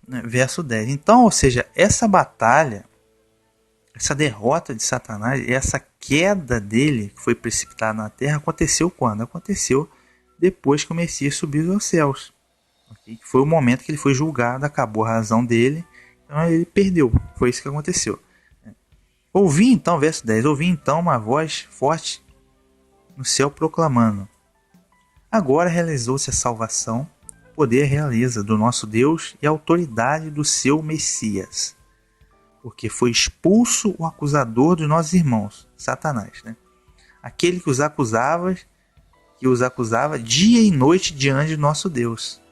né, verso 10. Então, ou seja, essa batalha, essa derrota de Satanás, essa queda dele, que foi precipitada na terra, aconteceu quando? Aconteceu depois que o Messias subiu aos céus. Okay? Foi o momento que ele foi julgado, acabou a razão dele, então ele perdeu. Foi isso que aconteceu. Ouvi então, verso 10, ouvi então uma voz forte no céu proclamando: agora realizou-se a salvação, poder realiza do nosso Deus e a autoridade do seu Messias. Porque foi expulso o acusador dos nossos irmãos, Satanás, né? Aquele que os acusava dia e noite diante do nosso Deus.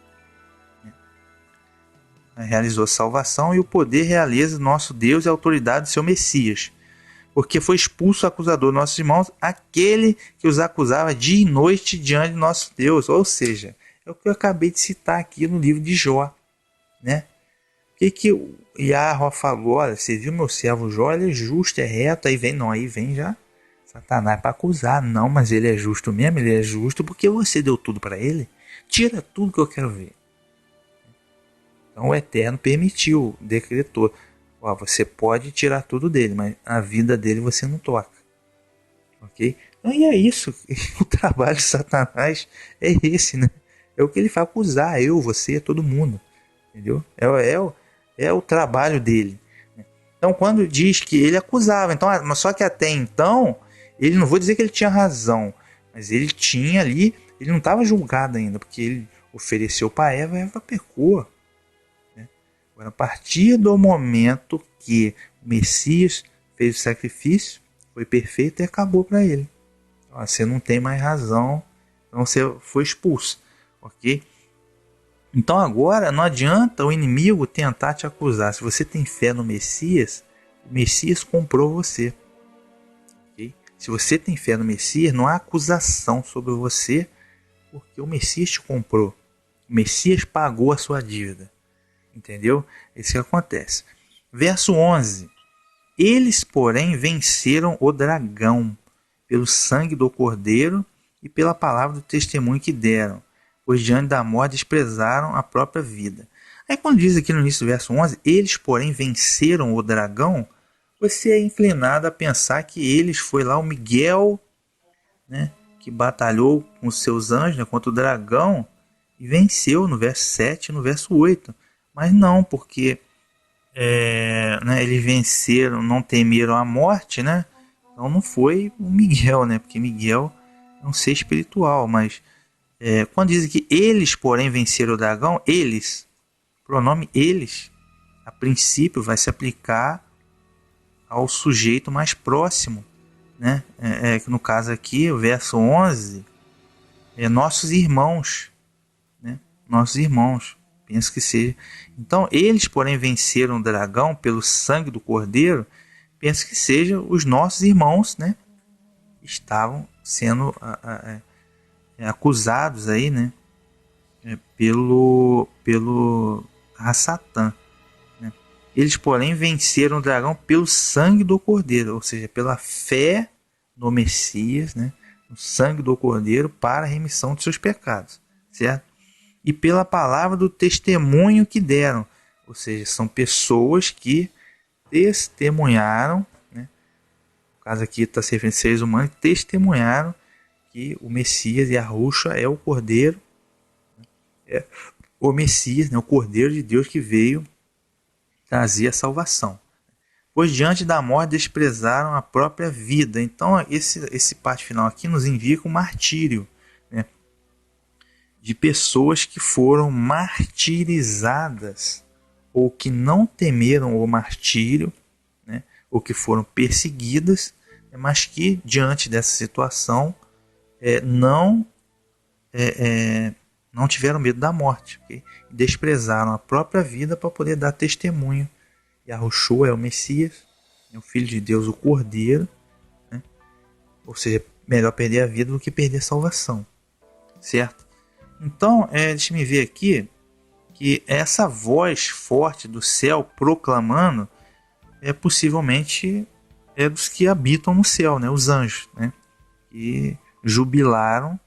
Realizou a salvação e o poder realiza nosso Deus e a autoridade do seu Messias. Porque foi expulso o acusador dos nossos irmãos, aquele que os acusava dia e noite diante do nosso Deus. Ou seja, é o que eu acabei de citar aqui no livro de Jó, né? O que Yahweh falou? Olha, você viu meu servo Jó, ele é justo, é reto. Aí vem já Satanás para acusar. Não, mas ele é justo mesmo, ele é justo porque você deu tudo para ele. Tira tudo que eu quero ver. Então o Eterno permitiu, decretou. Ó, você pode tirar tudo dele, mas a vida dele você não toca. Ok? Então, e é isso. O trabalho de Satanás é esse, né? É o que ele faz, acusar eu, você, todo mundo. Entendeu? É o trabalho dele. Então, quando diz que ele acusava, então, mas só que até então, ele não vou dizer que ele tinha razão, mas ele tinha ali, ele não estava julgado ainda, porque ele ofereceu para Eva, Eva pecou. Né? Agora, a partir do momento que o Messias fez o sacrifício, foi perfeito e acabou para ele. Então, você não tem mais razão, então você foi expulso, ok? Então agora não adianta o inimigo tentar te acusar. Se você tem fé no Messias, o Messias comprou você. Okay? Se você tem fé no Messias, não há acusação sobre você, porque o Messias te comprou. O Messias pagou a sua dívida. Entendeu? Isso que acontece. Verso 11. Eles, porém, venceram o dragão pelo sangue do cordeiro e pela palavra do testemunho que deram, pois diante da morte desprezaram a própria vida. Aí quando diz aqui no início do verso 11, eles porém venceram o dragão, você é inclinado a pensar que eles foi lá o Miguel, né, que batalhou com os seus anjos, né, contra o dragão e venceu no verso 7 e no verso 8. Mas não, porque né, eles venceram, não temeram a morte, né? Então não foi o Miguel, né? Porque Miguel é um ser espiritual, mas quando dizem que eles, porém, venceram o dragão, eles, pronome eles, a princípio vai se aplicar ao sujeito mais próximo, né? No caso aqui, o verso 11, nossos irmãos, né? Nossos irmãos, penso que seja. Então, eles, porém, venceram o dragão pelo sangue do cordeiro, penso que sejam os nossos irmãos, né? Estavam sendo acusados aí, né? Pelo Satã. Né? Eles, porém, venceram o dragão pelo sangue do cordeiro, ou seja, pela fé no Messias, né? No sangue do cordeiro para a remissão de seus pecados, certo? E pela palavra do testemunho que deram, ou seja, são pessoas que testemunharam, né? No caso aqui está se referindo a seres humanos, testemunharam que o Messias e a Ruxa é o cordeiro, o Messias, né, o Cordeiro de Deus que veio trazer a salvação. Pois diante da morte desprezaram a própria vida. Então esse parte final aqui nos indica o martírio, né, de pessoas que foram martirizadas ou que não temeram o martírio, né, ou que foram perseguidas, mas que diante dessa situação não tiveram medo da morte, okay? Desprezaram a própria vida para poder dar testemunho. Yahushua é o Messias, é o Filho de Deus, o Cordeiro, né? Ou seja, melhor perder a vida do que perder a salvação, certo? Então, deixa-me ver aqui que essa voz forte do céu proclamando possivelmente dos que habitam no céu, né? Os anjos, né? Que jubilaram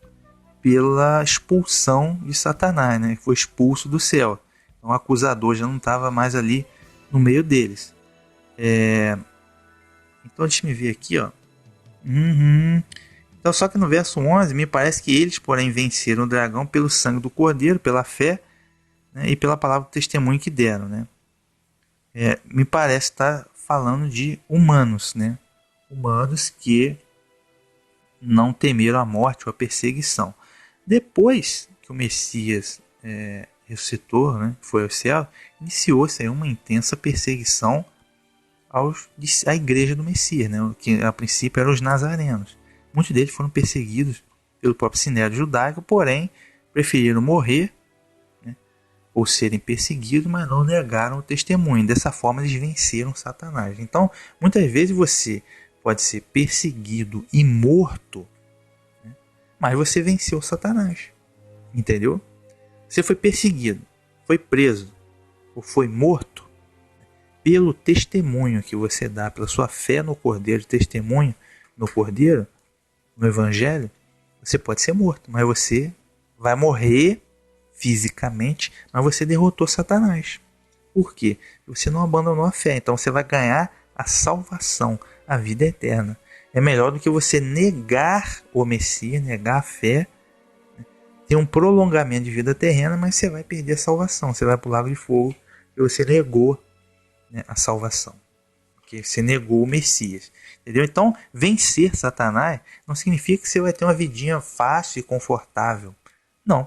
pela expulsão de Satanás, né? Foi expulso do céu. Então o acusador já não estava mais ali no meio deles. Então deixa eu ver aqui, ó. Então, só que no verso 11, me parece que eles, porém, venceram o dragão pelo sangue do cordeiro, pela fé, né, e pela palavra do testemunho que deram, né? Me parece estar falando de humanos, né? Humanos que não temeram a morte ou a perseguição. Depois que o Messias ressuscitou, né, foi ao céu, iniciou-se aí uma intensa perseguição à igreja do Messias, né, que a princípio eram os nazarenos. Muitos deles foram perseguidos pelo próprio Sinédrio judaico, porém preferiram morrer, né, ou serem perseguidos, mas não negaram o testemunho. Dessa forma eles venceram Satanás. Então, muitas vezes você pode ser perseguido e morto, né, mas você venceu Satanás. Entendeu? Você foi perseguido, foi preso ou foi morto pelo testemunho que você dá, pela sua fé no Cordeiro, testemunho no Cordeiro, no Evangelho. Você pode ser morto, mas você vai morrer fisicamente, mas você derrotou Satanás. Por quê? Você não abandonou a fé, então você vai ganhar a salvação, a vida eterna. É melhor do que você negar o Messias, negar a fé, ter um prolongamento de vida terrena, mas você vai perder a salvação, você vai para o lago de fogo e você negou, né, a salvação. Porque você negou o Messias. Entendeu? Então, vencer Satanás não significa que você vai ter uma vidinha fácil e confortável. Não.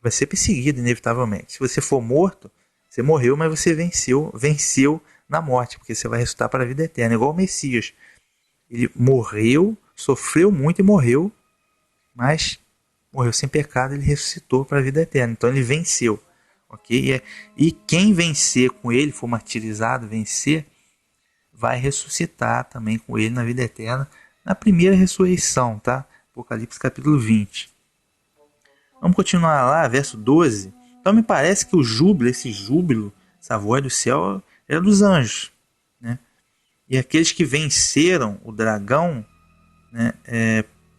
Vai ser perseguido, inevitavelmente. Se você for morto, você morreu, mas você venceu na morte, porque você vai ressuscitar para a vida eterna, igual o Messias. Ele morreu, sofreu muito e morreu, mas morreu sem pecado, ele ressuscitou para a vida eterna. Então ele venceu. Okay? E quem vencer com ele, for martirizado, vencer, vai ressuscitar também com ele na vida eterna, na primeira ressurreição, tá? Apocalipse capítulo 20. Vamos continuar lá, verso 12. Então me parece que o júbilo, essa voz do céu, era dos anjos, né? E aqueles que venceram o dragão, né,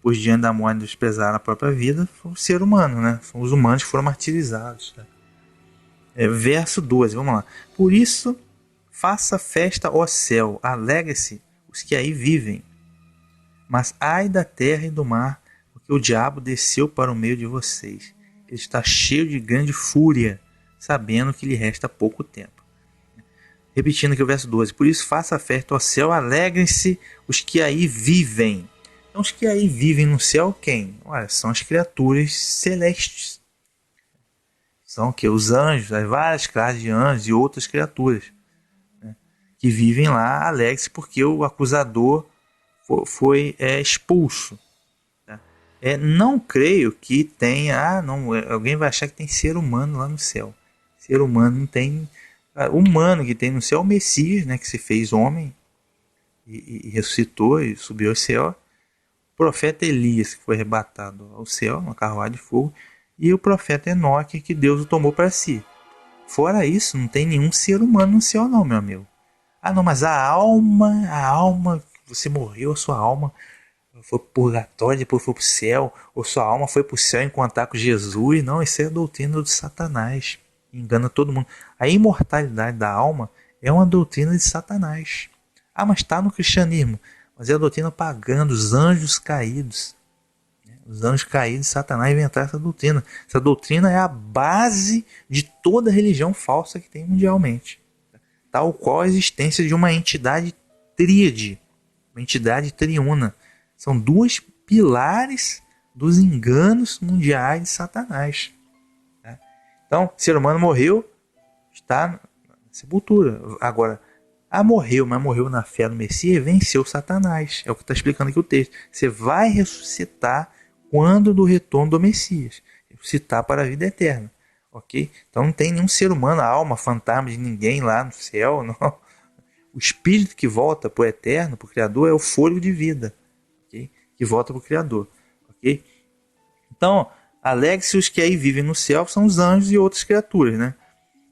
pois diante da morte desprezaram a própria vida, foi o ser humano, né? São os humanos que foram martirizados. Tá? Verso 12, vamos lá. Por isso, faça festa, ó céu, alegre-se os que aí vivem. Mas ai da terra e do mar, porque o diabo desceu para o meio de vocês. Ele está cheio de grande fúria, sabendo que lhe resta pouco tempo. Repetindo aqui o verso 12. Por isso, faça festa ao céu, alegrem-se os que aí vivem. Então, os que aí vivem no céu, quem? Olha, são as criaturas celestes. São o quê? Os anjos, as várias classes de anjos e outras criaturas, né, que vivem lá, alegre-se porque o acusador foi expulso. Tá? Não creio que tenha... alguém vai achar que tem ser humano lá no céu. Ser humano não tem... O humano que tem no céu é o Messias, né, que se fez homem e ressuscitou e subiu ao céu. O profeta Elias, que foi arrebatado ao céu, numa carruagem de fogo, e o profeta Enoque, que Deus o tomou para si. Fora isso, não tem nenhum ser humano no céu não, meu amigo. Não, mas a alma, você morreu, a sua alma foi pro purgatório, depois foi pro céu, ou sua alma foi pro céu encontrar com Jesus. Não, isso é a doutrina do Satanás. Engana todo mundo. A imortalidade da alma é uma doutrina de Satanás. Mas está no cristianismo. Mas é a doutrina pagã dos anjos caídos. Os anjos caídos, Satanás inventaram essa doutrina. Essa doutrina é a base de toda religião falsa que tem mundialmente. Tal qual a existência de uma entidade tríade, uma entidade triuna. São dois pilares dos enganos mundiais de Satanás. Então, o ser humano morreu, está na sepultura. Agora, morreu, mas morreu na fé no Messias, venceu Satanás. É o que está explicando aqui o texto. Você vai ressuscitar quando do retorno do Messias. Ressuscitar para a vida eterna. Ok? Então não tem nenhum ser humano, alma, fantasma de ninguém lá no céu. Não. O espírito que volta para o eterno, para o Criador, é o fôlego de vida. Okay? Que volta para o Criador. Ok? Então, alegre-se os que aí vivem no céu, são os anjos e outras criaturas, né?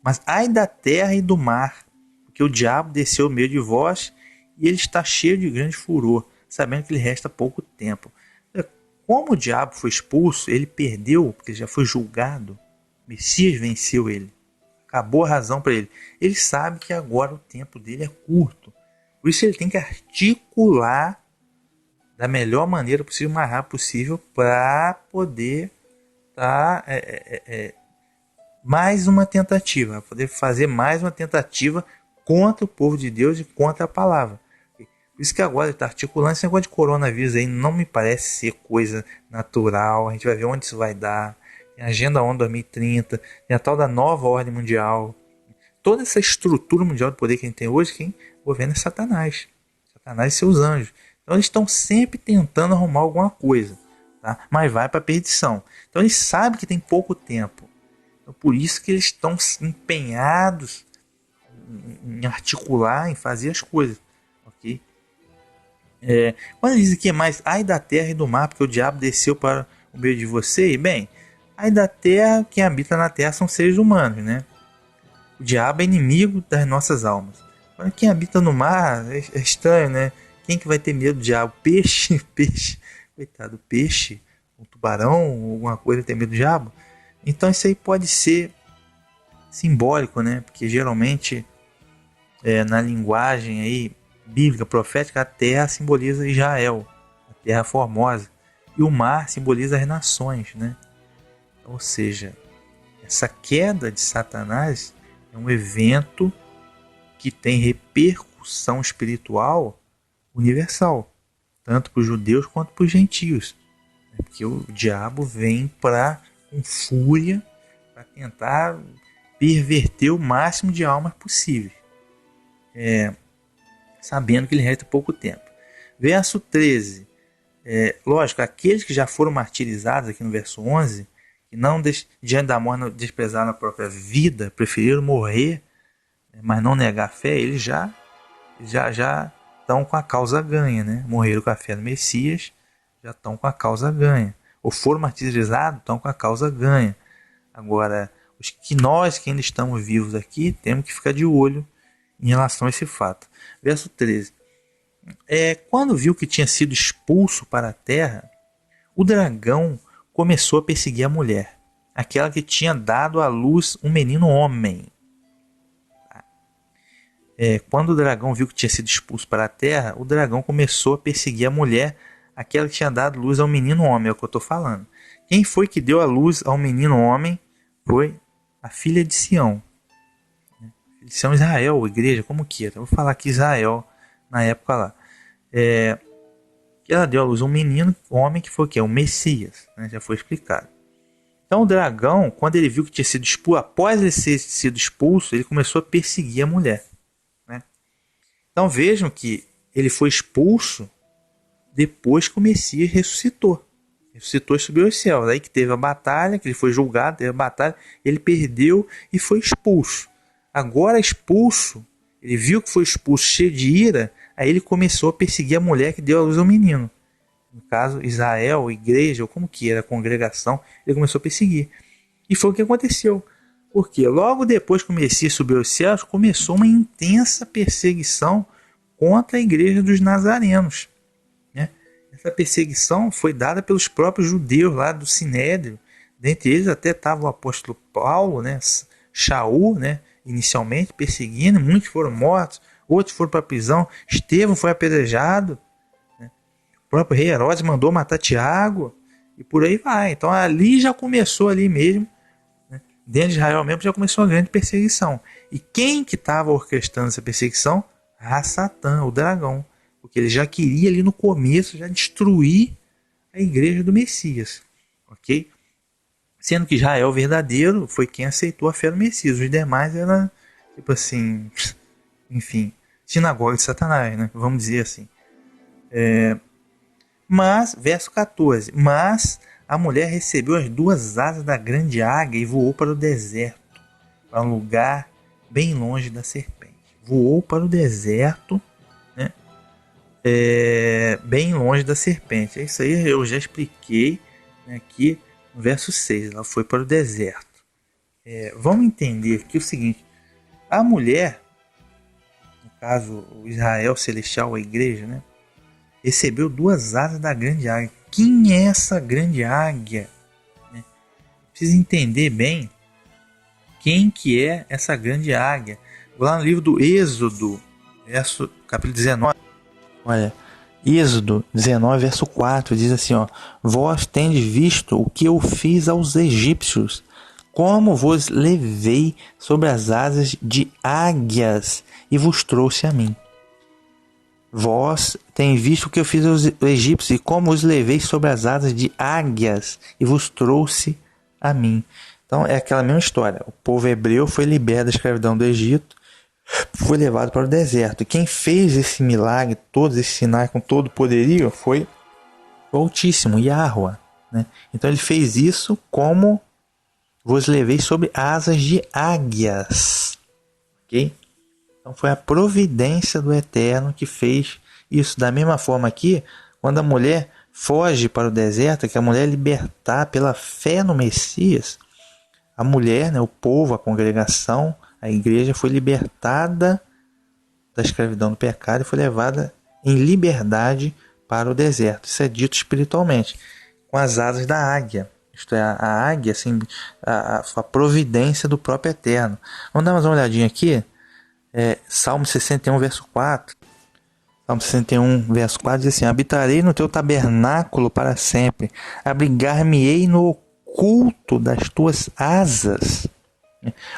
Mas ai da terra e do mar, porque o diabo desceu no meio de vós e ele está cheio de grande furor, sabendo que lhe resta pouco tempo. Como o diabo foi expulso, ele perdeu, porque já foi julgado. O Messias venceu ele. acabou a razão para ele. Ele sabe que agora o tempo dele é curto. Por isso ele tem que articular da melhor maneira possível, o mais rápido possível, para poder dar mais uma tentativa, poder fazer mais uma tentativa contra o povo de Deus e contra a palavra. Por isso que agora ele está articulando. Esse negócio de coronavírus aí não me parece ser coisa natural. A gente vai ver onde isso vai dar. Tem a Agenda ONU 2030, tem a tal da nova ordem mundial. Toda essa estrutura mundial de poder que a gente tem hoje, quem governa é Satanás. Satanás e seus anjos. Então eles estão sempre tentando arrumar alguma coisa, tá? Mas vai para a perdição. Então eles sabem que tem pouco tempo. Então, por isso que eles estão empenhados em articular, em fazer as coisas. Ok? Quando ele diz aqui é mais ai da terra e do mar, porque o diabo desceu para o meio de você, bem, ai da terra, quem habita na terra são seres humanos, né? O diabo é inimigo das nossas almas. Agora, quem habita no mar é estranho, né? Quem que vai ter medo do diabo? Peixe, coitado, peixe, um tubarão, alguma coisa ter medo do diabo? Então isso aí pode ser simbólico, né? Porque geralmente na linguagem aí bíblica, profética, a terra simboliza Israel, a terra formosa, e o mar simboliza as nações, né? Ou seja, essa queda de Satanás é um evento que tem repercussão espiritual universal, tanto para os judeus quanto para os gentios, porque o diabo vem com fúria para tentar perverter o máximo de almas possível, sabendo que ele resta pouco tempo. Verso 13, lógico, aqueles que já foram martirizados aqui no verso 11, que não diante da morte não desprezaram a própria vida, preferiram morrer, mas não negar a fé, eles já estão com a causa ganha, né? Morreram com a fé no Messias, já estão com a causa ganha. Ou foram martirizados, estão com a causa ganha. Agora, nós que ainda estamos vivos aqui, temos que ficar de olho em relação a esse fato. Verso 13. Quando viu que tinha sido expulso para a terra, o dragão começou a perseguir a mulher, aquela que tinha dado à luz um menino homem. Quando o dragão viu que tinha sido expulso para a terra, o dragão começou a perseguir a mulher, aquela que tinha dado luz ao menino homem, é o que eu estou falando. Quem foi que deu a luz ao menino homem? Foi a filha de Sião. De Sião, Israel, igreja, como queira. Eu vou falar aqui Israel, na época lá. Que ela deu a luz a um menino homem que foi o quê? O Messias, né? Já foi explicado. Então o dragão, quando ele viu que tinha sido expulso, após ele ter sido expulso, ele começou a perseguir a mulher. Então vejam que ele foi expulso depois que o Messias ressuscitou. Ressuscitou e subiu aos céus. Aí que teve a batalha, que ele foi julgado, teve a batalha, ele perdeu e foi expulso. Agora expulso, ele viu que foi expulso cheio de ira, aí ele começou a perseguir a mulher que deu a luz ao menino. No caso, Israel, igreja, ou como que era, congregação, ele começou a perseguir. E foi o que aconteceu. Porque logo depois que o Messias subiu aos céus, começou uma intensa perseguição contra a igreja dos nazarenos. Né? Essa perseguição foi dada pelos próprios judeus lá do Sinédrio. Dentre eles até estava o apóstolo Paulo, né? Shaul, né? Inicialmente perseguindo, muitos foram mortos, outros foram para a prisão. Estevão foi apedrejado. Né? O próprio rei Herodes mandou matar Tiago. E por aí vai. Então ali já começou ali mesmo. Dentro de Israel mesmo já começou a grande perseguição. E quem que estava orquestrando essa perseguição? Satã, o dragão. Porque ele já queria ali no começo já destruir a igreja do Messias. Ok? Sendo que Israel verdadeiro foi quem aceitou a fé do Messias. Os demais eram, tipo assim, enfim, sinagoga de Satanás, né? Vamos dizer assim. Mas, verso 14. Mas a mulher recebeu as duas asas da grande águia e voou para o deserto, para um lugar bem longe da serpente. Voou para o deserto, né? Bem longe da serpente. Isso aí eu já expliquei, né, aqui no verso 6. Ela foi para o deserto. Vamos entender aqui o seguinte. A mulher, no caso o Israel celestial, a igreja, né, recebeu duas asas da grande águia. Quem é essa grande águia? Precisa entender bem quem que é essa grande águia. Vou lá no livro do Êxodo, capítulo 19. Olha, Êxodo 19, verso 4, diz assim, ó: Vós tendes visto o que eu fiz aos egípcios, como vos levei sobre as asas de águias e vos trouxe a mim. Vós tendes visto o que eu fiz aos egípcios e como os levei sobre as asas de águias e vos trouxe a mim. Então é aquela mesma história. O povo hebreu foi liberto da escravidão do Egito, foi levado para o deserto. E quem fez esse milagre, todos esses sinais com todo o poderio, foi o Altíssimo, Yahweh, né? Então ele fez isso como vos levei sobre asas de águias. Ok? Então foi a providência do Eterno que fez isso. Da mesma forma aqui, quando a mulher foge para o deserto, que a mulher é libertar pela fé no Messias, a mulher, né, o povo, a congregação, a igreja foi libertada da escravidão do pecado e foi levada em liberdade para o deserto. Isso é dito espiritualmente, com as asas da águia. Isto é, a águia, assim, a providência do próprio Eterno. Vamos dar mais uma olhadinha aqui. Salmo 61, verso 4. Salmo 61, verso 4 diz assim: Habitarei no teu tabernáculo para sempre, abrigar-me-ei no oculto das tuas asas.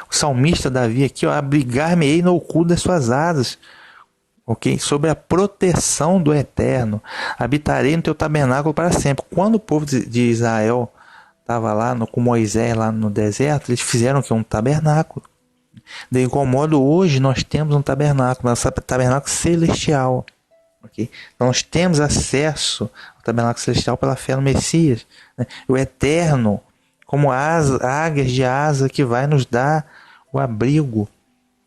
O salmista Davi aqui, ó, abrigar-me-ei no oculto das suas asas, ok? Sobre a proteção do Eterno. Habitarei no teu tabernáculo para sempre. Quando o povo de Israel estava lá com Moisés lá no deserto, eles fizeram um tabernáculo. De igual modo, hoje nós temos um tabernáculo, nosso tabernáculo celestial. Okay? Então nós temos acesso ao tabernáculo celestial pela fé no Messias, né? O Eterno, como águias de asa, que vai nos dar o abrigo,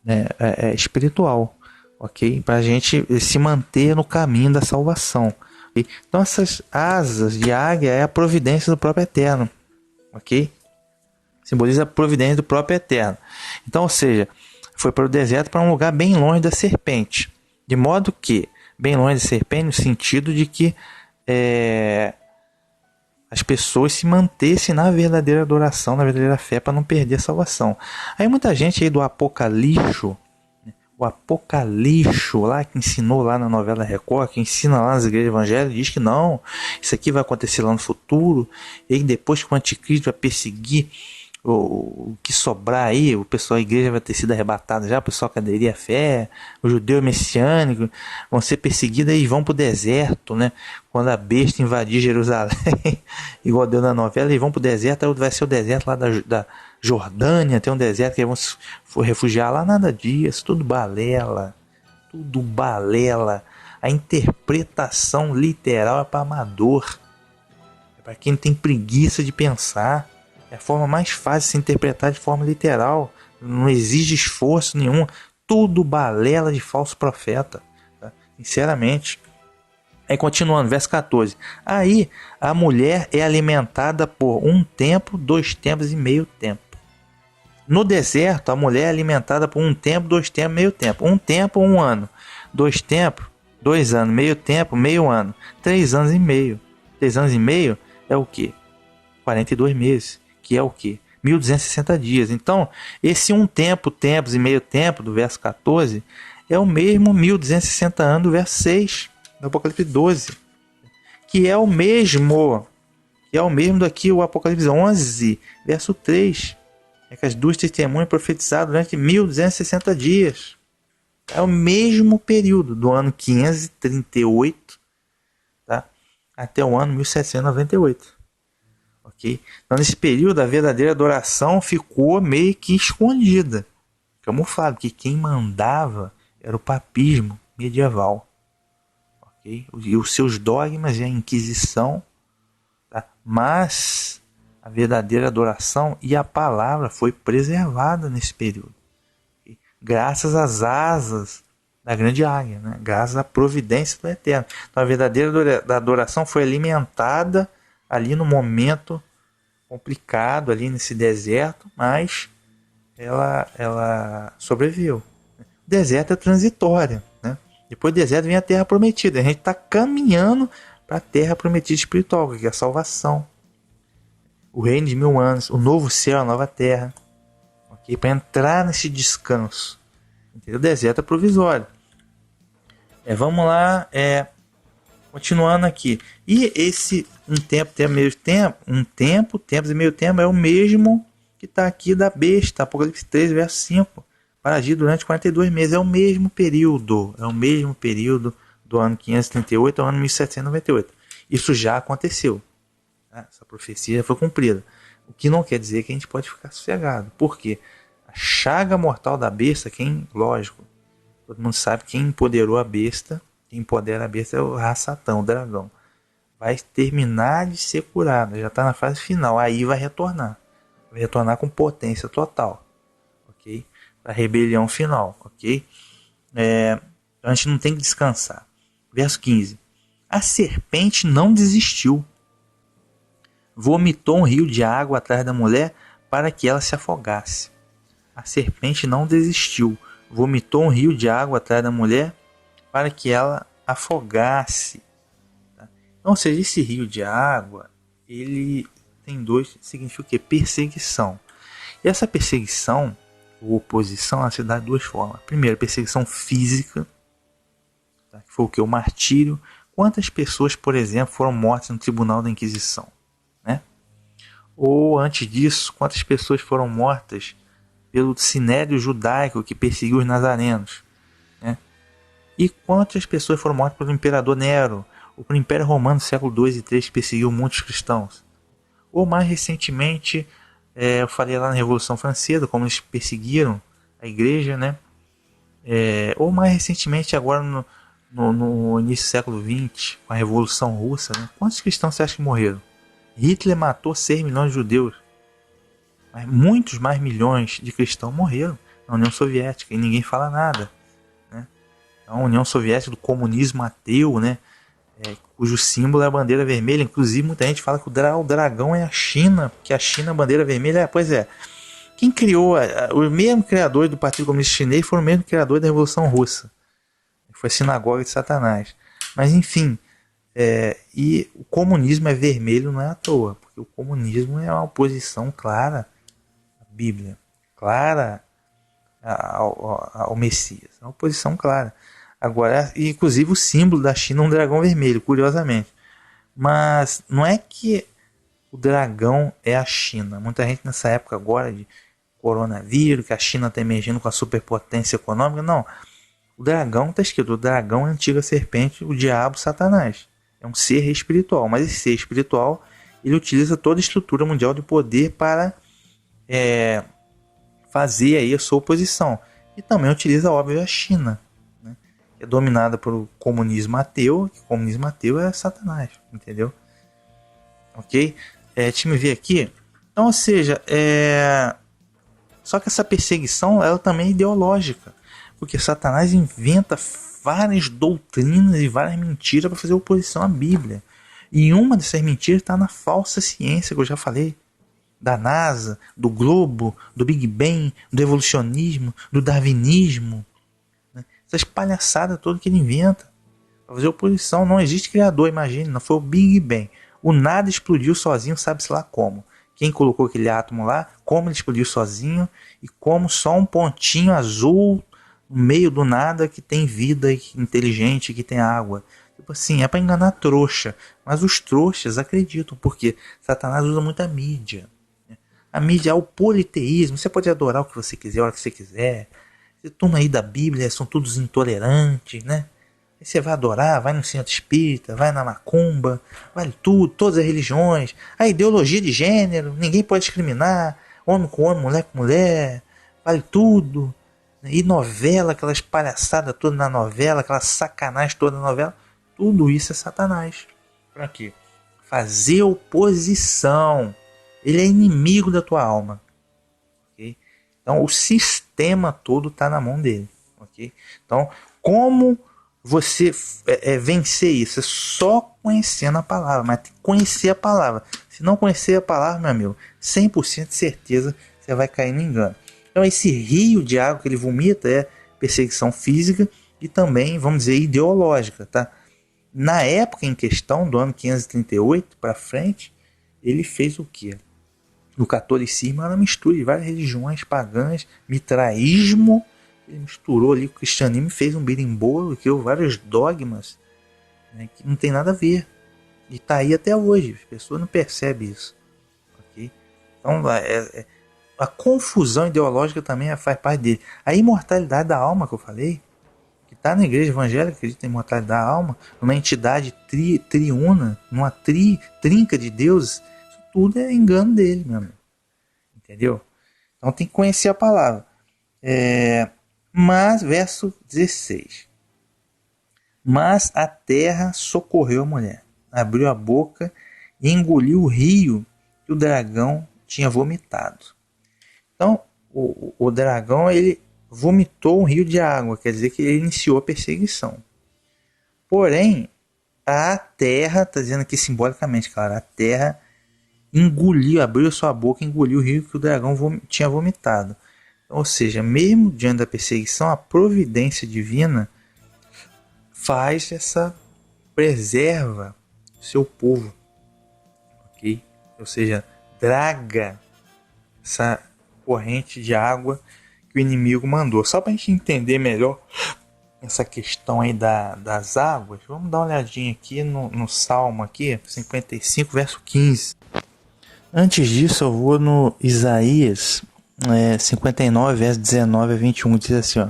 né, espiritual, ok? Para a gente se manter no caminho da salvação. Okay? Então essas asas de águia é a providência do próprio Eterno, ok? Simboliza a providência do próprio Eterno. Então, ou seja, foi para o deserto, para um lugar bem longe da serpente. De modo que, bem longe da serpente, no sentido de que as pessoas se mantessem na verdadeira adoração, na verdadeira fé, para não perder a salvação. Aí muita gente aí do Apocalipse, o Apocalipse lá que ensinou lá na novela Record, que ensina lá nas igrejas evangélicas, diz que não, isso aqui vai acontecer lá no futuro, e aí depois que o anticristo vai perseguir o que sobrar aí, o pessoal da igreja vai ter sido arrebatado já, o pessoal que aderir à fé, os judeus messiânicos vão ser perseguidos e vão para o deserto, né? Quando a besta invadir Jerusalém, igual deu na novela, eles vão para o deserto, aí vai ser o deserto lá da Jordânia, tem um deserto que eles vão refugiar lá, nada disso, tudo balela, a interpretação literal é para amador, é para quem tem preguiça de pensar. É a forma mais fácil de se interpretar de forma literal. Não exige esforço nenhum. Tudo balela de falso profeta. Tá? Sinceramente. Aí continuando, verso 14. Aí a mulher é alimentada por 1 tempo, 2 tempos e meio tempo. No deserto, a mulher é alimentada por 1 tempo, 2 tempos, meio tempo. 1 tempo, 1 ano. 2 tempos, 2 anos. Meio tempo, meio ano. 3 anos e meio. 3 anos e meio é o quê? 42 meses. Que é o quê? 1260 dias. Então, esse 1 tempo, tempos e meio tempo do verso 14 é o mesmo 1260 anos do verso 6 do Apocalipse 12, que é o mesmo daqui o Apocalipse 11, verso 3, é que as duas testemunhas profetizaram durante 1260 dias. É o mesmo período do ano 538, tá? Até o ano 1798. Okay? Então, nesse período, a verdadeira adoração ficou meio que escondida, camuflada, porque quem mandava era o papismo medieval, okay? E os seus dogmas e a Inquisição, tá? Mas a verdadeira adoração e a palavra foi preservada nesse período, okay? Graças às asas da grande águia, né? Graças à providência do Eterno. Então, a verdadeira adoração foi alimentada ali no momento complicado, ali nesse deserto, mas ela sobreviveu. O deserto é transitório, né? Depois do deserto vem a terra prometida. A gente está caminhando para a terra prometida espiritual, que é a salvação. O reino de 1000 anos, o novo céu, a nova terra. Ok? Para entrar nesse descanso. Entendeu? Deserto é provisório. Vamos lá, continuando aqui. E esse tempos e meio tempo é o mesmo que está aqui da besta, Apocalipse 3, verso 5. Para agir durante 42 meses. É o mesmo período. É o mesmo período do ano 538 ao ano 1798. Isso já aconteceu. Essa profecia foi cumprida. O que não quer dizer que a gente pode ficar sossegado. Por quê? A chaga mortal da besta, lógico, todo mundo sabe quem empoderou a besta, quem empodera a besta é o Satã, o dragão. Vai terminar de ser curado, já está na fase final, aí vai retornar. Vai retornar com potência total, ok? Para a rebelião final, ok? A gente não tem que descansar. Verso 15. A serpente não desistiu. Vomitou um rio de água atrás da mulher para que ela se afogasse. A serpente não desistiu. Vomitou um rio de água atrás da mulher para que ela afogasse. Então, ou seja, esse rio de água, ele tem significa o quê? Perseguição. E essa perseguição, ou oposição, ela se dá de duas formas. Primeiro, perseguição física, que foi o que? O martírio. Quantas pessoas, por exemplo, foram mortas no tribunal da Inquisição? Ou antes disso, quantas pessoas foram mortas pelo sinédrio judaico que perseguiu os nazarenos? E quantas pessoas foram mortas pelo imperador Nero, ou pelo Império Romano do século II e III, que perseguiu muitos cristãos? Ou mais recentemente, eu falei lá na Revolução Francesa, como eles perseguiram a igreja, ou mais recentemente, agora no início do século XX, com a Revolução Russa, quantos cristãos você acha que morreram? Hitler matou 6 milhões de judeus, mas muitos mais milhões de cristãos morreram na União Soviética e ninguém fala nada. A União Soviética do comunismo ateu, cujo símbolo é a bandeira vermelha. Inclusive muita gente fala que o dragão é a China, porque a China, a bandeira vermelha, pois é. Quem criou, os mesmos criadores do Partido Comunista Chinês foram os mesmos criadores da Revolução Russa. Foi a sinagoga de Satanás. Mas enfim, e o comunismo é vermelho não é à toa, porque o comunismo é uma oposição clara à Bíblia, clara ao Messias, é uma oposição clara. Agora, inclusive o símbolo da China é um dragão vermelho, curiosamente. Mas não é que o dragão é a China. Muita gente nessa época agora de coronavírus, que a China está emergindo com a superpotência econômica, não. O dragão está escrito, o dragão é a antiga serpente, o diabo, Satanás. É um ser espiritual, mas esse ser espiritual, ele utiliza toda a estrutura mundial de poder para fazer aí a sua oposição. E também utiliza, óbvio, a China, que é dominada pelo comunismo ateu, que o comunismo ateu é Satanás, entendeu? Ok? Deixa eu ver aqui. Então, ou seja, só que essa perseguição, ela também é ideológica, porque Satanás inventa várias doutrinas e várias mentiras para fazer oposição à Bíblia. E uma dessas mentiras está na falsa ciência que eu já falei, da NASA, do globo, do Big Bang, do evolucionismo, do darwinismo. Essas palhaçadas todas que ele inventa para fazer oposição. Não existe criador, imagine, não foi o Big Bang. O nada explodiu sozinho, sabe-se lá como. Quem colocou aquele átomo lá, como ele explodiu sozinho e como só um pontinho azul no meio do nada que tem vida inteligente, que tem água. Tipo assim, é para enganar trouxa. Mas os trouxas acreditam, porque Satanás usa muita mídia. A mídia é o politeísmo. Você pode adorar o que você quiser, a hora que você quiser. Esse turno aí da Bíblia são todos intolerantes, Aí você vai adorar, vai no centro espírita, vai na macumba, vale tudo, todas as religiões. A ideologia de gênero, ninguém pode discriminar. Homem com homem, mulher com mulher, vale tudo. E novela, aquelas palhaçadas todas na novela, aquela sacanagem toda na novela. Tudo isso é Satanás. Para quê? Fazer oposição. Ele é inimigo da tua alma. Okay? Então o sistema todo está na mão dele. Okay? Então, como você vencer isso? É só conhecendo a palavra. Mas tem que conhecer a palavra. Se não conhecer a palavra, meu amigo, 100% de certeza você vai cair no engano. Então esse rio de água que ele vomita é perseguição física e também, vamos dizer, ideológica. Tá? Na época em questão, do ano 538 para frente, ele fez o quê? O catolicismo era uma mistura de várias religiões pagãs, mitraísmo. Ele misturou ali o cristianismo e fez um birimbolo, criou vários dogmas, né, que não tem nada a ver. E está aí até hoje. As pessoas não percebem isso. Okay? Então, a confusão ideológica também faz parte dele. A imortalidade da alma que eu falei, que está na igreja evangélica, acredita na imortalidade da alma, numa entidade triuna, numa trinca de deuses, isso tudo é engano dele, meu amigo. Entendeu? Então tem que conhecer a palavra. Mas, verso 16. Mas a terra socorreu a mulher, abriu a boca e engoliu o rio que o dragão tinha vomitado. Então, o dragão, ele vomitou um rio de água, quer dizer que ele iniciou a perseguição. Porém, a terra, está dizendo aqui simbolicamente, claro, a terra engoliu, abriu sua boca e engoliu o rio que o dragão tinha vomitado. Ou seja, mesmo diante da perseguição, a providência divina faz preserva o seu povo, ok? Ou seja, draga essa corrente de água que o inimigo mandou. Só para a gente entender melhor essa questão aí das águas, vamos dar uma olhadinha aqui no Salmo aqui, 55, verso 15. Antes disso, eu vou no Isaías 59, verso 19 a 21, diz assim, ó.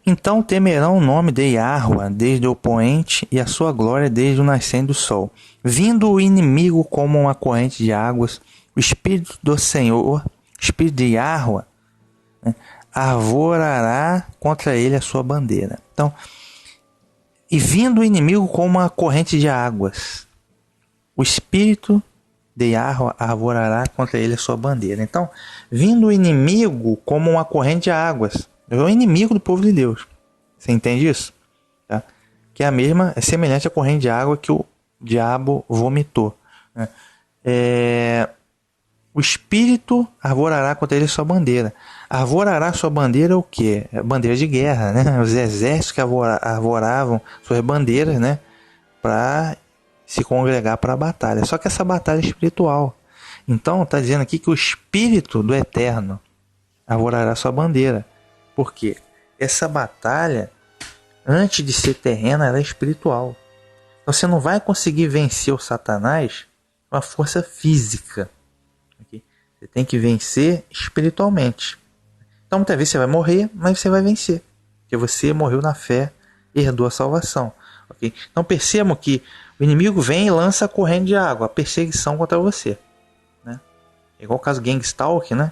Então temerão o nome de Yahweh desde o poente e a sua glória desde o nascente do sol. Vindo o inimigo como uma corrente de águas, o Espírito do Senhor, o Espírito de Yahweh, né, arvorará contra ele a sua bandeira. Então, e vindo o inimigo como uma corrente de águas, o Espírito de Yahweh arvorará contra ele a sua bandeira. Então, vindo o inimigo como uma corrente de águas, é o inimigo do povo de Deus. Você entende isso? Tá? Que é semelhante à corrente de água que o diabo vomitou. Né? O Espírito arvorará contra ele sua bandeira. Arvorará sua bandeira o quê? É bandeira de guerra, né? Os exércitos que arvoravam suas bandeiras, né? Para se congregar para a batalha. Só que essa batalha é espiritual. Então, está dizendo aqui que o Espírito do Eterno arvorará sua bandeira. Por quê? Essa batalha, antes de ser terrena, ela é espiritual. Então, você não vai conseguir vencer o Satanás com a força física. Okay? Você tem que vencer espiritualmente. Então, muitas vezes você vai morrer, mas você vai vencer. Porque você morreu na fé e herdou a salvação. Okay? Então, percebam que o inimigo vem e lança a corrente de água, a perseguição contra você. Né? É igual o caso do Gangstalk, né?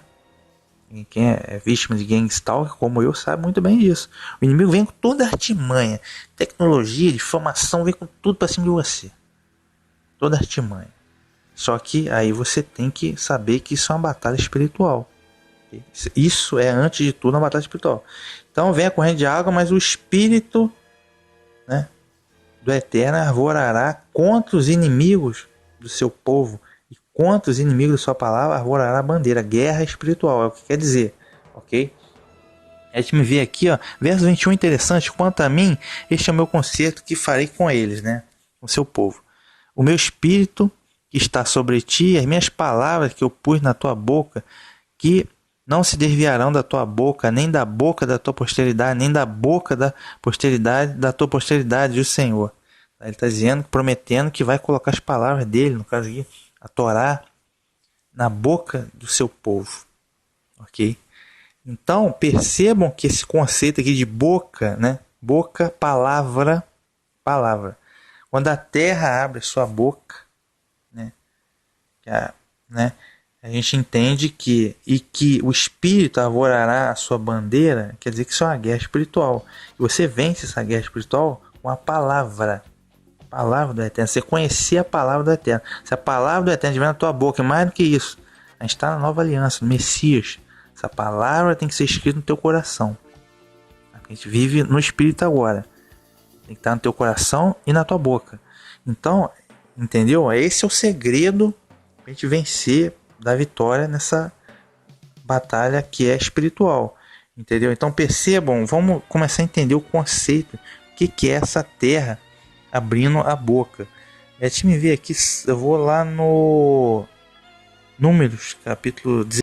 Quem é vítima de Gangstalk, como eu, sabe muito bem disso. O inimigo vem com toda a artimanha, tecnologia, difamação, vem com tudo para cima de você. Toda a artimanha. Só que aí você tem que saber que isso é uma batalha espiritual. Isso é, antes de tudo, uma batalha espiritual. Então vem a corrente de água, mas o Espírito, né, do Eterno arvorará contra os inimigos do seu povo. E contra os inimigos da sua palavra arvorará a bandeira. Guerra espiritual, é o que quer dizer. Ok? A gente me vê aqui, ó, verso 21, interessante. Quanto a mim, este é o meu concerto que farei com eles, né? Com o seu povo. O meu Espírito que está sobre ti, as minhas palavras que eu pus na tua boca, que não se desviarão da tua boca, nem da boca da tua posteridade, nem da boca da posteridade da tua posteridade, diz o Senhor. Ele está dizendo, prometendo que vai colocar as palavras dele, no caso aqui, a Torá, na boca do seu povo. Ok? Então, percebam que esse conceito aqui de boca, né? Boca, palavra, palavra. Quando a terra abre a sua boca, né? A gente entende que o Espírito arvorará a sua bandeira, quer dizer que isso é uma guerra espiritual. E você vence essa guerra espiritual com a palavra do Eterno. Você conhecer a palavra do Eterno. Se a palavra do Eterno estiver na tua boca, e mais do que isso, a gente está na nova aliança, no Messias. Essa palavra tem que ser escrita no teu coração. A gente vive no Espírito agora. Tem que estar no teu coração e na tua boca. Então, entendeu? Esse é o segredo para a gente vencer, da vitória nessa batalha que é espiritual, entendeu? Então percebam, vamos começar a entender o conceito, o que é essa terra abrindo a boca. A gente me vê aqui, eu vou lá no Números, capítulo 16.